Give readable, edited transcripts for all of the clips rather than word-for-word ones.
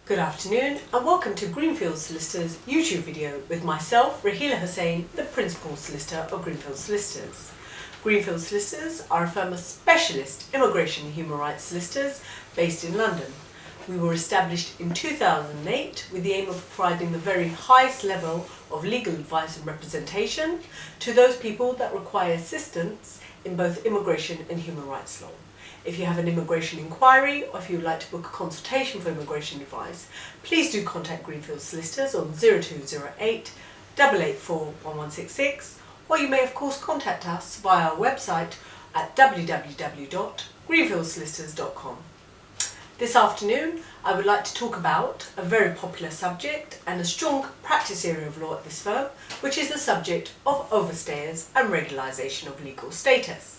Good afternoon and welcome to Greenfields Solicitors YouTube video with myself, Raheela Hussain, the Principal Solicitor of Greenfields Solicitors. Greenfields Solicitors are a firm of specialist immigration and human rights solicitors based in London. We were established in 2008 with the aim of providing the very highest level of legal advice and representation to those people that require assistance in both immigration and human rights law. If you have an immigration inquiry or if you would like to book a consultation for immigration advice, please do contact Greenfields Solicitors on 0208 884 1166, or you may of course contact us via our website at www.greenfieldsolicitors.com. This afternoon I would like to talk about a very popular subject and a strong practice area of law at this firm, which is the subject of overstayers and regularisation of legal status.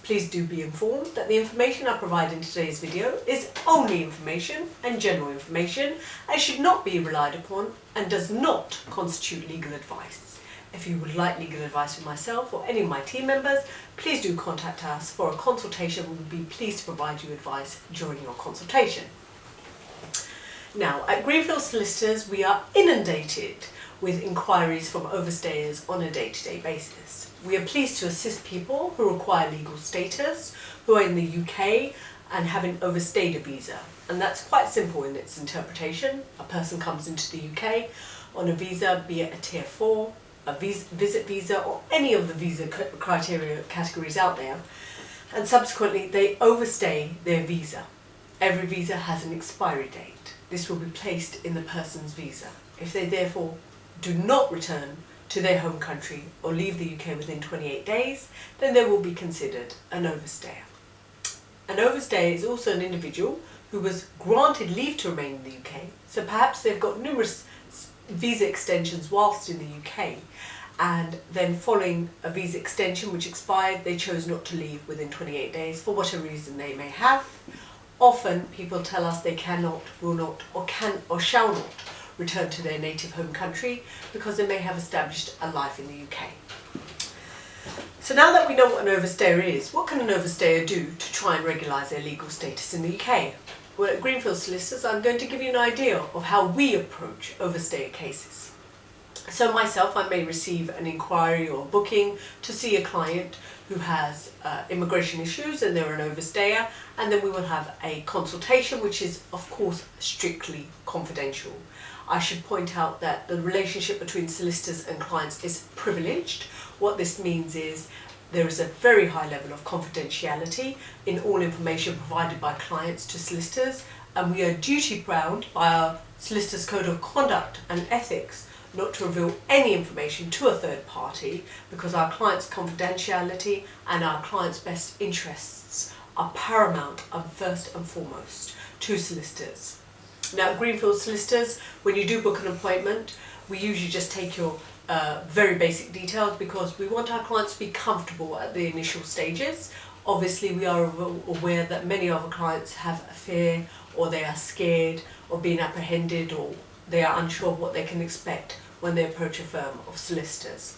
Please do be informed that the information I provide in today's video is only information and general information and should not be relied upon and does not constitute legal advice. If you would like legal advice from myself or any of my team members, please do contact us for a consultation. We would be pleased to provide you advice during your consultation. Now, at Greenfields Solicitors, we are inundated with inquiries from overstayers on a day-to-day basis. We are pleased to assist people who require legal status, who are in the UK and having overstayed a visa. And that's quite simple in its interpretation. A person comes into the UK on a visa, be it a Tier 4, a visit visa, or any of the visa criteria categories out there, and subsequently they overstay their visa. Every visa has an expiry date. This will be placed in the person's visa. If they therefore do not return to their home country or leave the UK within 28 days, then they will be considered an overstayer. An overstayer is also an individual who was granted leave to remain in the UK, so perhaps they've got numerous visa extensions whilst in the UK, and then following a visa extension which expired, they chose not to leave within 28 days for whatever reason they may have. Often people tell us they cannot, will not, or can or shall not return to their native home country because they may have established a life in the UK. So now that we know what an overstayer is, what can an overstayer do to try and regularise their legal status in the UK? Well, at Greenfields Solicitors, I'm going to give you an idea of how we approach overstayer cases. So myself, I may receive an inquiry or booking to see a client who has immigration issues and they're an overstayer, and then we will have a consultation which is of course strictly confidential. I should point out that the relationship between solicitors and clients is privileged. What this means is there is a very high level of confidentiality in all information provided by clients to solicitors, and we are duty bound by our Solicitors Code of Conduct and Ethics not to reveal any information to a third party, because our clients' confidentiality and our clients' best interests are paramount and first and foremost to solicitors. Now, at Greenfields Solicitors, when you do book an appointment, we usually just take your very basic details because we want our clients to be comfortable at the initial stages. Obviously, we are aware that many of our clients have a fear, or they are scared of being apprehended, or they are unsure of what they can expect when they approach a firm of solicitors.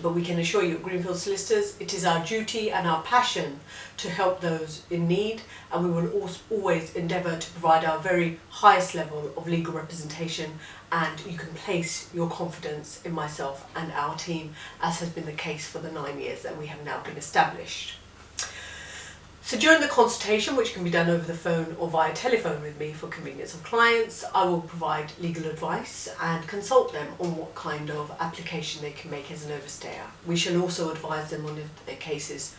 But we can assure you at Greenfields Solicitors, it is our duty and our passion to help those in need, and we will always endeavour to provide our very highest level of legal representation, and you can place your confidence in myself and our team, as has been the case for the 9 years that we have now been established. So during the consultation, which can be done over the phone or via telephone with me for convenience of clients, I will provide legal advice and consult them on what kind of application they can make as an overstayer. We shall also advise them on if their case is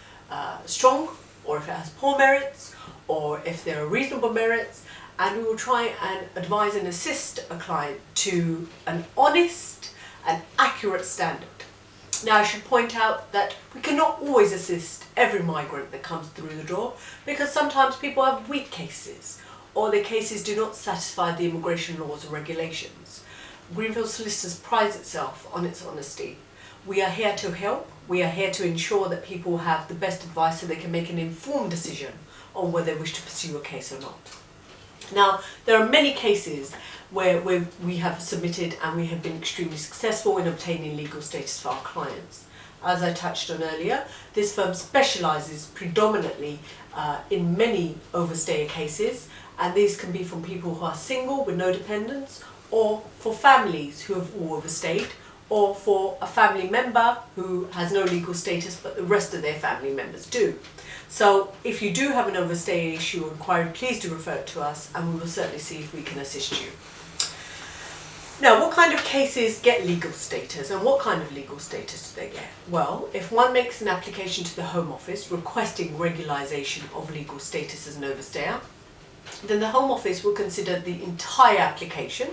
strong, or if it has poor merits, or if there are reasonable merits, and we will try and advise and assist a client to an honest and accurate standard. Now, I should point out that we cannot always assist every migrant that comes through the door, because sometimes people have weak cases or their cases do not satisfy the immigration laws and regulations. Greenfields Solicitors prides itself on its honesty. We are here to help. We are here to ensure that people have the best advice so they can make an informed decision on whether they wish to pursue a case or not. Now, there are many cases where we have submitted and we have been extremely successful in obtaining legal status for our clients. As I touched on earlier, this firm specialises predominantly in many overstayer cases, and these can be from people who are single with no dependents, or for families who have all overstayed, or for a family member who has no legal status but the rest of their family members do. So if you do have an overstay issue or inquiry, please do refer it to us and we will certainly see if we can assist you. Now, what kind of cases get legal status and what kind of legal status do they get? Well, if one makes an application to the Home Office requesting regularisation of legal status as an overstayer, then the Home Office will consider the entire application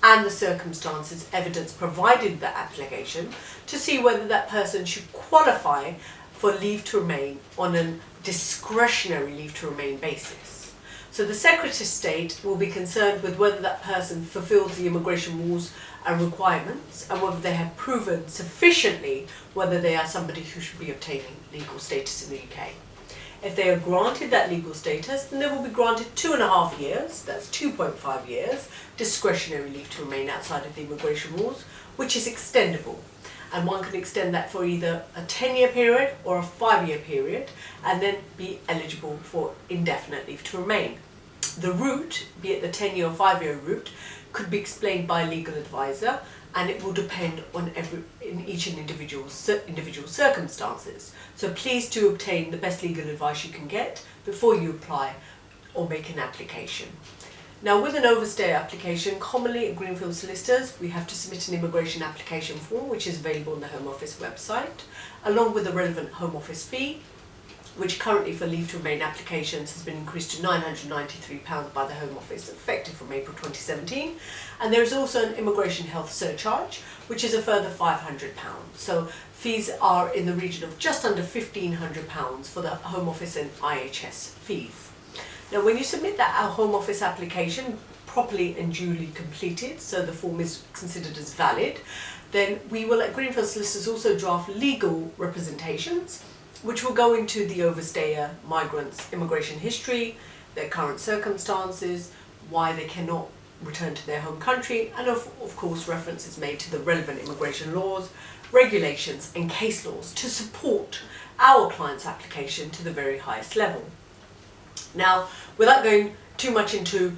and the circumstances evidence provided in that application to see whether that person should qualify for leave to remain on a discretionary leave to remain basis. So the Secretary of State will be concerned with whether that person fulfills the immigration rules and requirements and whether they have proven sufficiently whether they are somebody who should be obtaining legal status in the UK. If they are granted that legal status, then they will be granted 2.5 years, that's 2.5 years, discretionary leave to remain outside of the immigration rules, which is extendable. And one can extend that for either a 10-year period or a 5-year period, and then be eligible for indefinite leave to remain. The route, be it the 10-year or 5-year route, could be explained by a legal advisor, and it will depend on each individual circumstances. So please do obtain the best legal advice you can get before you apply or make an application. Now, with an overstay application, commonly at Greenfields Solicitors, we have to submit an immigration application form, which is available on the Home Office website, along with the relevant Home Office fee, which currently for leave to remain applications has been increased to £993 by the Home Office, effective from April 2017. And there is also an immigration health surcharge, which is a further £500. So fees are in the region of just under £1,500 for the Home Office and IHS fees. Now, when you submit that Home Office application properly and duly completed, so the form is considered as valid, then we will at Greenfields Solicitors also draft legal representations, which will go into the overstayer migrants' immigration history, their current circumstances, why they cannot return to their home country, and of course reference is made to the relevant immigration laws, regulations and case laws to support our client's application to the very highest level. Now, without going too much into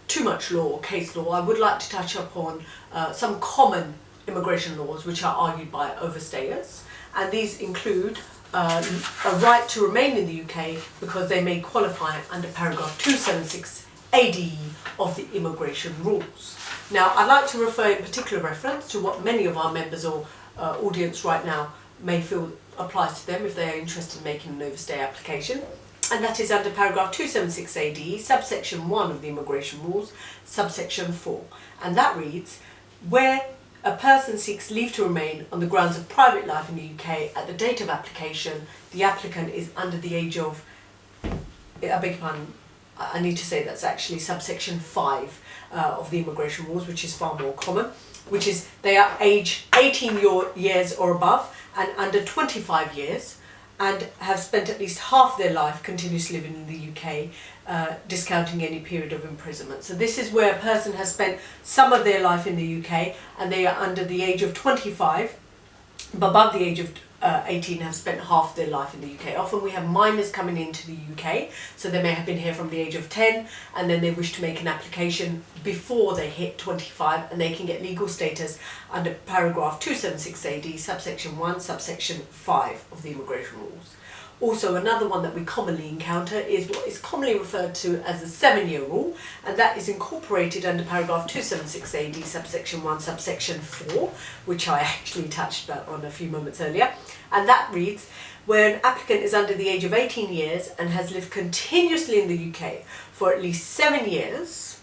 too much law or case law, I would like to touch upon some common immigration laws which are argued by overstayers, and these include a right to remain in the UK because they may qualify under paragraph 276 ADE of the immigration rules. Now, I'd like to refer in particular reference to what many of our members or audience right now may feel applies to them if they are interested in making an overstay application. And that is under paragraph 276 ADE, subsection 1 of the immigration rules, subsection 4. And that reads, where a person seeks leave to remain on the grounds of private life in the UK at the date of application, the applicant is under the age of, I beg your pardon, I need to say that's actually subsection 5 of the immigration rules, which is far more common, which is they are age 18 years or above and under 25 years, and have spent at least half their life continuously living in the UK, discounting any period of imprisonment. So this is where a person has spent some of their life in the UK and they are under the age of 25, but above the age of 18 have spent half their life in the UK. Often we have minors coming into the UK, so they may have been here from the age of 10 and then they wish to make an application before they hit 25 and they can get legal status under paragraph 276 AD, subsection 1, subsection 5 of the immigration rules. Also, another one that we commonly encounter is what is commonly referred to as the 7-year rule, and that is incorporated under paragraph 276 AD, subsection 1, subsection 4, which I actually touched on a few moments earlier. And that reads, where an applicant is under the age of 18 years and has lived continuously in the UK for at least 7 years,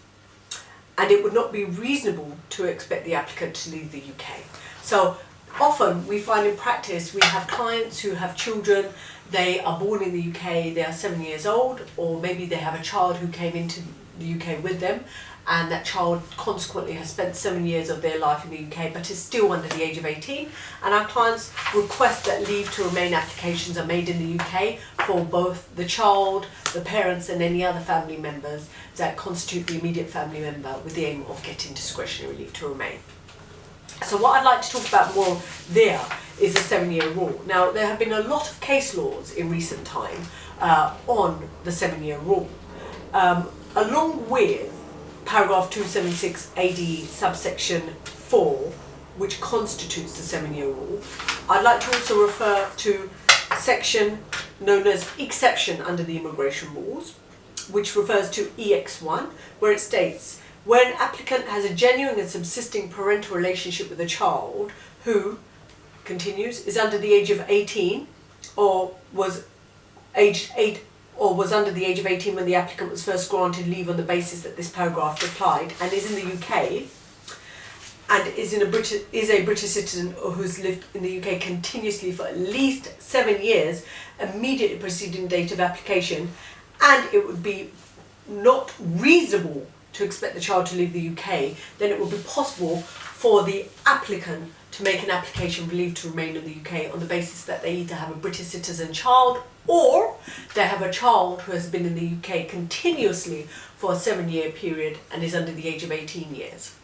and it would not be reasonable to expect the applicant to leave the UK. So often we find in practice we have clients who have children, they are born in the UK, they are 7 years old, or maybe they have a child who came into the UK with them and that child consequently has spent 7 years of their life in the UK but is still under the age of 18, and our clients request that leave to remain applications are made in the UK for both the child, the parents and any other family members that constitute the immediate family member with the aim of getting discretionary leave to remain. So what I'd like to talk about more there is the 7-year rule. Now, there have been a lot of case laws in recent time on the 7-year rule. along with paragraph 276 AD subsection 4, which constitutes the 7-year rule, I'd like to also refer to section known as exception under the immigration rules, which refers to EX1, where it states, where an applicant has a genuine and subsisting parental relationship with a child who, continues, is under the age of 18 or was under the age of 18 when the applicant was first granted leave on the basis that this paragraph applied, and is in the UK and is a British citizen or who's lived in the UK continuously for at least 7 years immediately preceding the date of application, and it would be not reasonable to expect the child to leave the UK, then it would be possible for the applicant to make an application for leave to remain in the UK on the basis that they either have a British citizen child or they have a child who has been in the UK continuously for a 7-year period and is under the age of 18 years.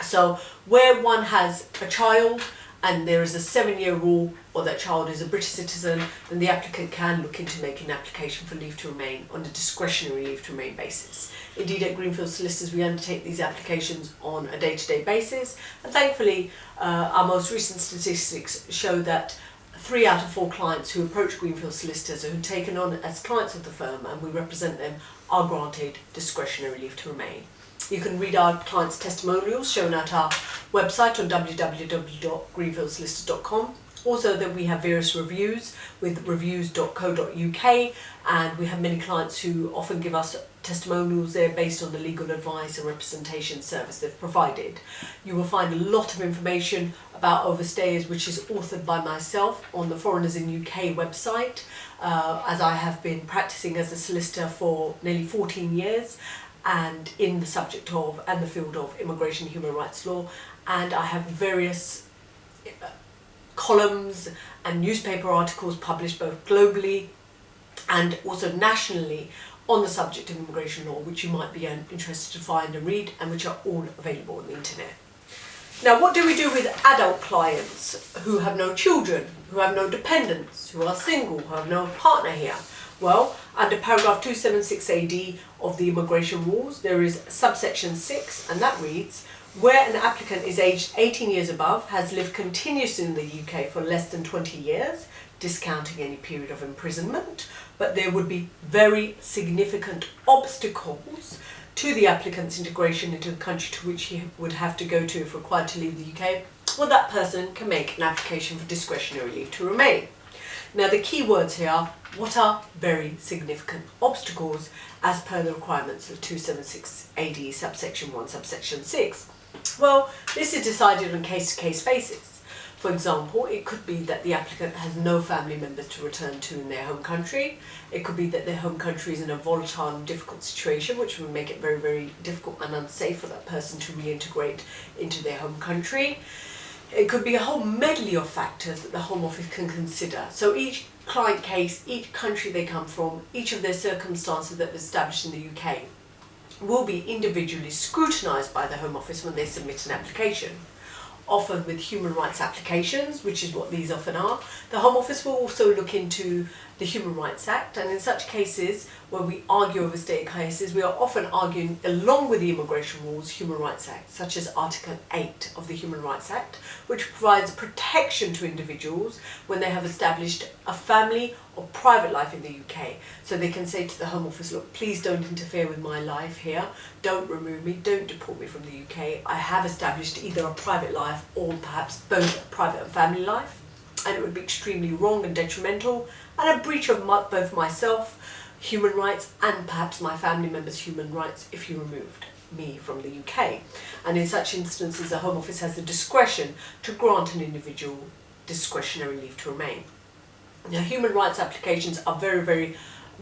So where one has a child and there is a 7-year rule, or that child is a British citizen, then the applicant can look into making an application for leave to remain on a discretionary leave to remain basis. Indeed, at Greenfields Solicitors, we undertake these applications on a day-to-day basis, and thankfully our most recent statistics show that 3 out of 4 clients who approach Greenfields Solicitors who are taken on as clients of the firm and we represent them are granted discretionary leave to remain. You can read our clients' testimonials shown at our website on www.greenfieldsolicitors.com. Also, that we have various reviews with reviews.co.uk, and we have many clients who often give us testimonials there based on the legal advice and representation service they've provided. You will find a lot of information about Overstayers, which is authored by myself, on the Foreigners in UK website, as I have been practicing as a solicitor for nearly 14 years and in the subject of and the field of immigration and human rights law, and I have various columns and newspaper articles published both globally and also nationally on the subject of immigration law, which you might be interested to find and read, and which are all available on the internet. Now, what do we do with adult clients who have no children, who have no dependents, who are single, who have no partner here? Well, under paragraph 276 AD of the immigration rules, there is subsection 6, and that reads, where an applicant is aged 18 years above, has lived continuously in the UK for less than 20 years, discounting any period of imprisonment, but there would be very significant obstacles to the applicant's integration into the country to which he would have to go to if required to leave the UK, well, that person can make an application for discretionary leave to remain. Now, the key words here are, what are very significant obstacles as per the requirements of 276 AD subsection 1 subsection 6? Well, this is decided on a case-to-case basis. For example, it could be that the applicant has no family members to return to in their home country. It could be that their home country is in a volatile and difficult situation, which would make it very, very difficult and unsafe for that person to reintegrate into their home country. It could be a whole medley of factors that the Home Office can consider. So each client case, each country they come from, each of their circumstances that are established in the UK will be individually scrutinised by the Home Office when they submit an application. Often with human rights applications, which is what these often are, the Home Office will also look into the Human Rights Act, and in such cases where we argue overstay cases, we are often arguing along with the Immigration Rules Human Rights Act, such as Article 8 of the Human Rights Act, which provides protection to individuals when they have established a family or private life in the UK. So they can say to the Home Office, look, please don't interfere with my life here, don't remove me, don't deport me from the UK. I have established either a private life or perhaps both a private and family life, and it would be extremely wrong and detrimental and a breach of both myself, human rights, and perhaps my family members' human rights if you removed me from the UK. And in such instances, the Home Office has the discretion to grant an individual discretionary leave to remain. Now, human rights applications are very, very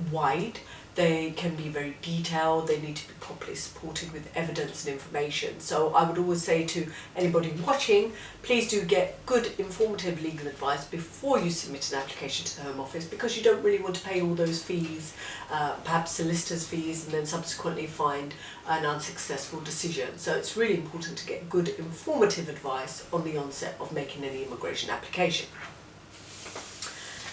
wide. They can be very detailed. They need to be properly supported with evidence and information. So I would always say to anybody watching, please do get good informative legal advice before you submit an application to the Home Office, because you don't really want to pay all those fees, perhaps solicitors' fees, and then subsequently find an unsuccessful decision. So it's really important to get good informative advice on the onset of making any immigration application.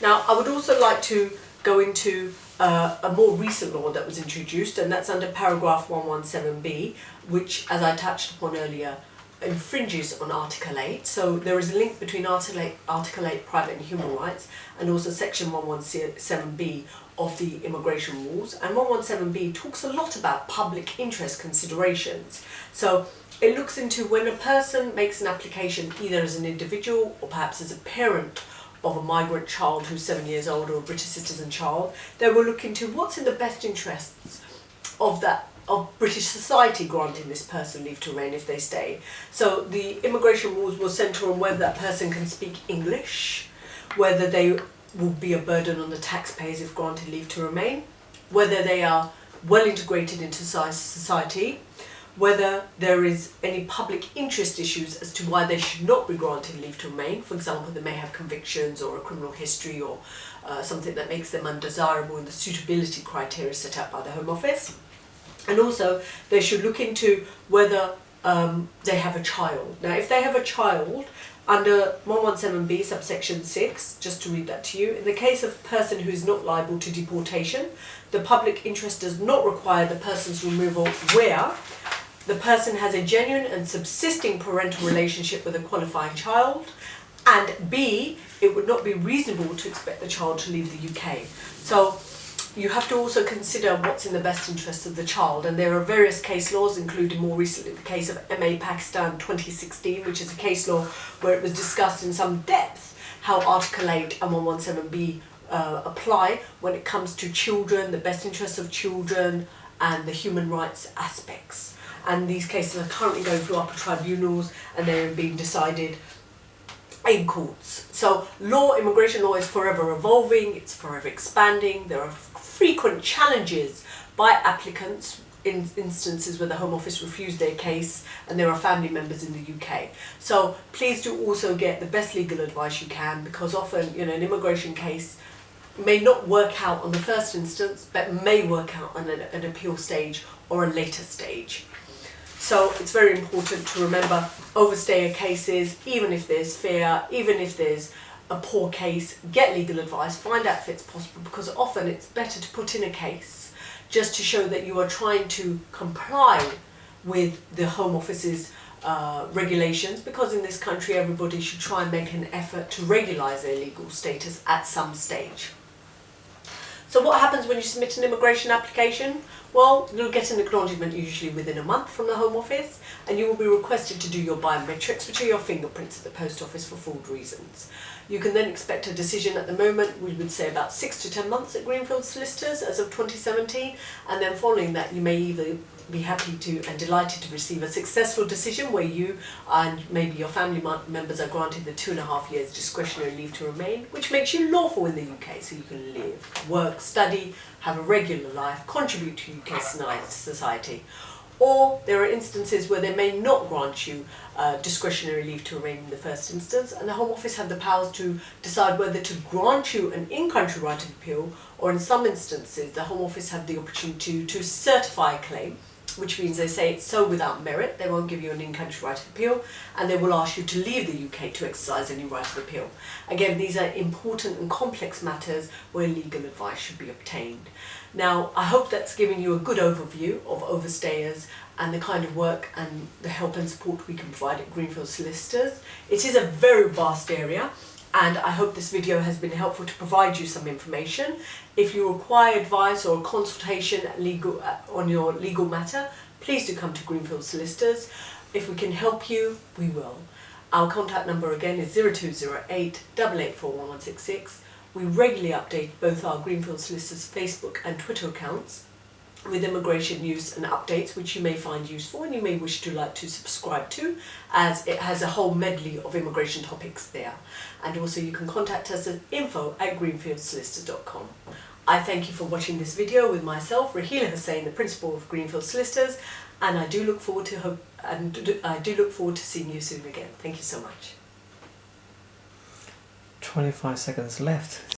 Now, I would also like to go into a more recent law that was introduced, and that's under paragraph 117B, which, as I touched upon earlier, infringes on Article 8. So there is a link between Article 8 private and human rights and also section 117B of the immigration rules. And 117B talks a lot about public interest considerations. So it looks into when a person makes an application either as an individual or perhaps as a parent of a migrant child who's 7 years old or a British citizen child, they will look into what's in the best interests of British society granting this person leave to remain if they stay. So the immigration rules will centre on whether that person can speak English, whether they will be a burden on the taxpayers if granted leave to remain, whether they are well integrated into society, whether there is any public interest issues as to why they should not be granted leave to remain. For example, they may have convictions or a criminal history or something that makes them undesirable in the suitability criteria set out by the Home Office. And also, they should look into whether they have a child. Now, if they have a child, under 117B subsection 6, just to read that to you, in the case of a person who is not liable to deportation, the public interest does not require the person's removal where the person has a genuine and subsisting parental relationship with a qualifying child, and B, it would not be reasonable to expect the child to leave the UK. So you have to also consider what's in the best interest of the child, and there are various case laws, including more recently the case of MA Pakistan 2016, which is a case law where it was discussed in some depth how Article 8 and 117B apply when it comes to children, the best interests of children, and the human rights aspects. And these cases are currently going through upper tribunals and they're being decided in courts. So immigration law is forever evolving, it's forever expanding. There are frequent challenges by applicants in instances where the Home Office refused their case and there are family members in the UK. So please do also get the best legal advice you can, because often, an immigration case may not work out on the first instance, but may work out on an appeal stage or a later stage. So it's very important to remember overstayer cases, even if there's fear, even if there's a poor case, get legal advice, find out if it's possible, because often it's better to put in a case just to show that you are trying to comply with the Home Office's regulations, because in this country everybody should try and make an effort to regulise their legal status at some stage. So what happens when you submit an immigration application? Well, you'll get an acknowledgement usually within a month from the Home Office, and you will be requested to do your biometrics, which are your fingerprints at the post office for fraud reasons. You can then expect a decision. At the moment, we would say about 6 to 10 months at Greenfields Solicitors as of 2017, and then following that you may either be happy to and delighted to receive a successful decision where you and maybe your family members are granted the 2.5 years discretionary leave to remain, which makes you lawful in the UK, so you can live, work, study, have a regular life, contribute to UK society. Or there are instances where they may not grant you discretionary leave to remain in the first instance, and the Home Office have the powers to decide whether to grant you an in-country right of appeal, or in some instances the Home Office have the opportunity to certify a claim, which means they say it's so without merit, they won't give you an in-country right of appeal, and they will ask you to leave the UK to exercise any right of appeal. Again, these are important and complex matters where legal advice should be obtained. Now, I hope that's given you a good overview of overstayers and the kind of work and the help and support we can provide at Greenfields Solicitors. It is a very vast area, and I hope this video has been helpful to provide you some information. If you require advice or a consultation on your legal matter, please do come to Greenfields Solicitors. If we can help you, we will. Our contact number again is 0208 884 1166. We regularly update both our Greenfields Solicitors Facebook and Twitter accounts with immigration news and updates, which you may find useful and you may wish to like to subscribe to, as it has a whole medley of immigration topics there. And also you can contact us at info@greenfieldsolicitors.com. I thank you for watching this video with myself, Raheela Hussain, the Principal of Greenfields Solicitors, and I do look forward to seeing you soon again. Thank you so much. 25 seconds left.